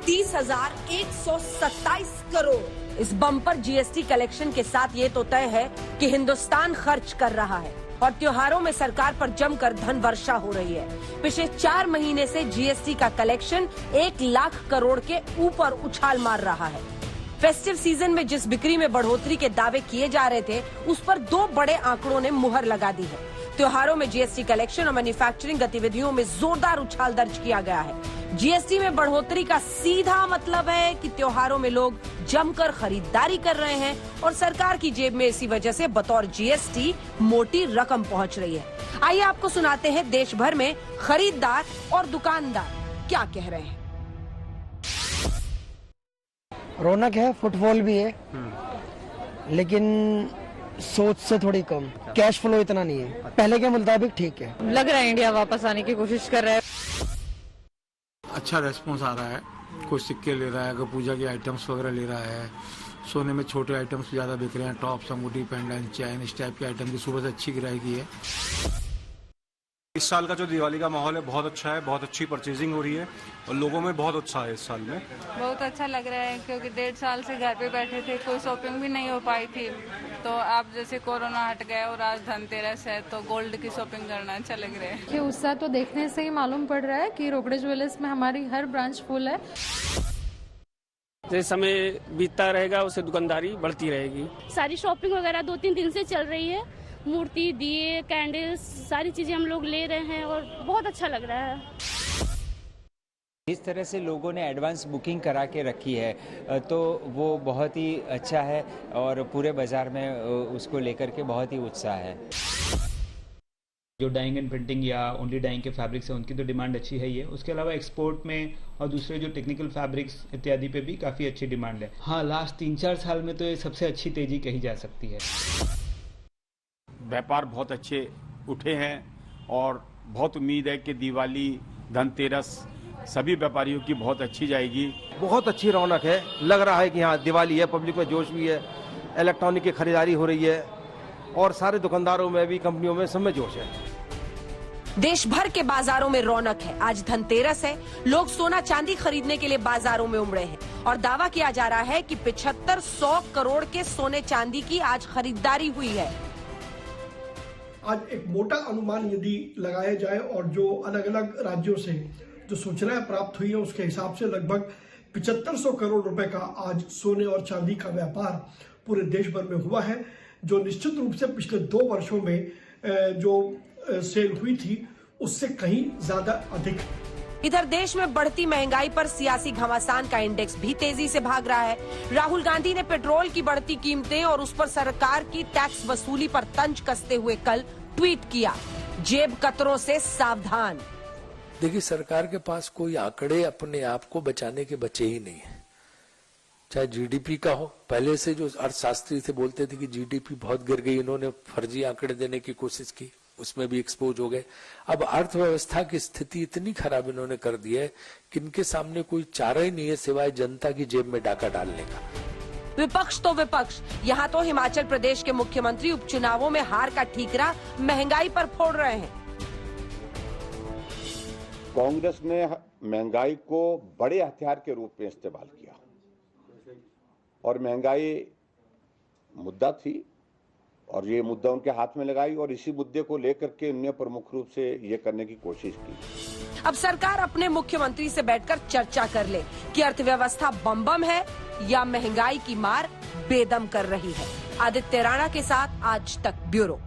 30,127 करोड़। इस bumper GST collection के साथ ये तो तय है कि हिंदुस्तान खर्च कर रहा है और त्योहारों में सरकार पर जमकर धन वर्षा हो रही है। पिछले 4 महीने से जीएसटी का कलेक्शन 1 लाख करोड़ के ऊपर उछाल मार रहा है। फेस्टिव सीजन में जिस बिक्री में बढ़ोतरी के दावे किए जा रहे थे, उस पर 2 बड़े आंकड़ों ने मुहर लगा दी है। त्योहारों में जीएसटी कलेक्शन और मैन्युफैक्चरिंग गतिविधियों में जोरदार उछाल दर्ज किया गया है। जीएसटी में बढ़ोतरी का सीधा मतलब है कि त्योहारों में लोग जमकर खरीदारी कर रहे हैं और सरकार की जेब में इसी वजह से बतौर जीएसटी मोटी रकम पहुंच रही है। आइए आपको सुनाते हैं देश भर में खरीदार और दुकानदार क्या कह रहे हैं। रौनक है, फुटफॉल भी है, लेकिन सोच से थोड़ी कम। कैश फ्लो इतना नहीं है, पहले के मुताबिक ठीक है। लग रहा है इंडिया वापस आने की कोशिश कर रहा है। अच्छा रेस्पॉन्स आ रहा है। कोई सिक्के ले रहा है, कोई पूजा के आइटम्स वगैरह ले रहा है। सोने में छोटे आइटम्स ज्यादा बिक रहे हैं, टॉप्स, अंगूठी, पेंडेंट, चैन, इस टाइप के आइटम की सुबह से अच्छी गिराई है। इस साल का जो दिवाली का माहौल है बहुत अच्छा है, बहुत अच्छी परचेजिंग हो रही है और लोगों में बहुत उत्साह है इस साल में। बहुत अच्छा लग रहा है क्योंकि 1.5 साल से घर पे बैठे थे, कोई शॉपिंग भी नहीं हो पाई थी। तो अब जैसे कोरोना हट गया और आज धनतेरस है तो गोल्ड की शॉपिंग करना अच्छा लग रहा है। कि उत्साह तो देखने से ही मालूम पड़ रहा है कि रोकड़े ज्वेलर्स में हमारी हर ब्रांच फुल है। जैसे समय बीतता रहेगा उससे दुकानदारी बढ़ती रहेगी। सारी शॉपिंग वगैरह 2-3 दिन से चल रही है। मूर्ति, दिए, कैंडल्स, सारी चीजें हम लोग ले रहे हैं और बहुत अच्छा लग रहा है। जिस तरह से लोगों ने एडवांस बुकिंग करा के रखी है तो वो बहुत ही अच्छा है और पूरे बाजार में उसको लेकर के बहुत ही उत्साह है। जो डाइंग एंड प्रिंटिंग या ओनली डाइंग के फैब्रिक्स हैं उनकी तो डिमांड अच्छी है ही है। उसके अलावा एक्सपोर्ट में और दूसरे जो टेक्निकल फैब्रिक्स इत्यादि पे भी काफ़ी अच्छी डिमांड है। हाँ, लास्ट 3-4 साल में तो ये सबसे अच्छी तेजी कही जा सकती है। व्यापार बहुत अच्छे उठे हैं और बहुत उम्मीद है कि दिवाली, धनतेरस सभी व्यापारियों की बहुत अच्छी जाएगी। बहुत अच्छी रौनक है, लग रहा है कि हाँ दिवाली है, पब्लिक में जोश भी है, इलेक्ट्रॉनिक की खरीदारी हो रही है और सारे दुकानदारों में भी, कंपनियों में, सब में जोश है। देश भर के बाजारों में रौनक है। आज धनतेरस है, लोग सोना चांदी खरीदने के लिए बाजारों में उमड़े हैं और दावा किया जा रहा है कि 7500 करोड़ के सोने चांदी की आज खरीदारी हुई है। आज एक मोटा अनुमान यदि लगाया जाए और जो अलग अलग राज्यों से जो सूचनाएं प्राप्त हुई है उसके हिसाब से लगभग 7500 करोड़ रुपए का आज सोने और चांदी का व्यापार पूरे देश भर में हुआ है, जो निश्चित रूप से पिछले 2 वर्षों में जो सेल हुई थी उससे कहीं ज्यादा अधिक। इधर देश में बढ़ती महंगाई पर सियासी घमासान का इंडेक्स भी तेजी से भाग रहा है। राहुल गांधी ने पेट्रोल की बढ़ती कीमतें और उस पर सरकार की टैक्स वसूली पर तंज कसते हुए कल ट्वीट किया, जेब कतरों से सावधान। देखिए, सरकार के पास कोई आंकड़े अपने आप को बचाने के बचे ही नहीं है। चाहे जीडीपी का हो, पहले से जो अर्थशास्त्री थे बोलते थे कि जीडीपी बहुत गिर गई, इन्होंने फर्जी आंकड़े देने की कोशिश की, उसमें भी एक्सपोज हो गए। अब अर्थव्यवस्था की स्थिति इतनी खराब इन्होंने कर दी है कि इनके सामने कोई चारा ही नहीं है सिवाय जनता की जेब में डाका डालने का। विपक्ष तो विपक्ष, यहाँ तो हिमाचल प्रदेश के मुख्यमंत्री उपचुनावों में हार का ठीकरा महंगाई पर फोड़ रहे हैं। कांग्रेस ने महंगाई को बड़े हथियार के रूप में इस्तेमाल किया और महंगाई मुद्दा थी और ये मुद्दा उनके हाथ में लगाई और इसी मुद्दे को लेकर के उन्होंने प्रमुख रूप से ये करने की कोशिश की। अब सरकार अपने मुख्यमंत्री से बैठकर चर्चा कर ले कि अर्थव्यवस्था बम है या महंगाई की मार बेदम कर रही है। आदित्य राणा के साथ आज तक ब्यूरो।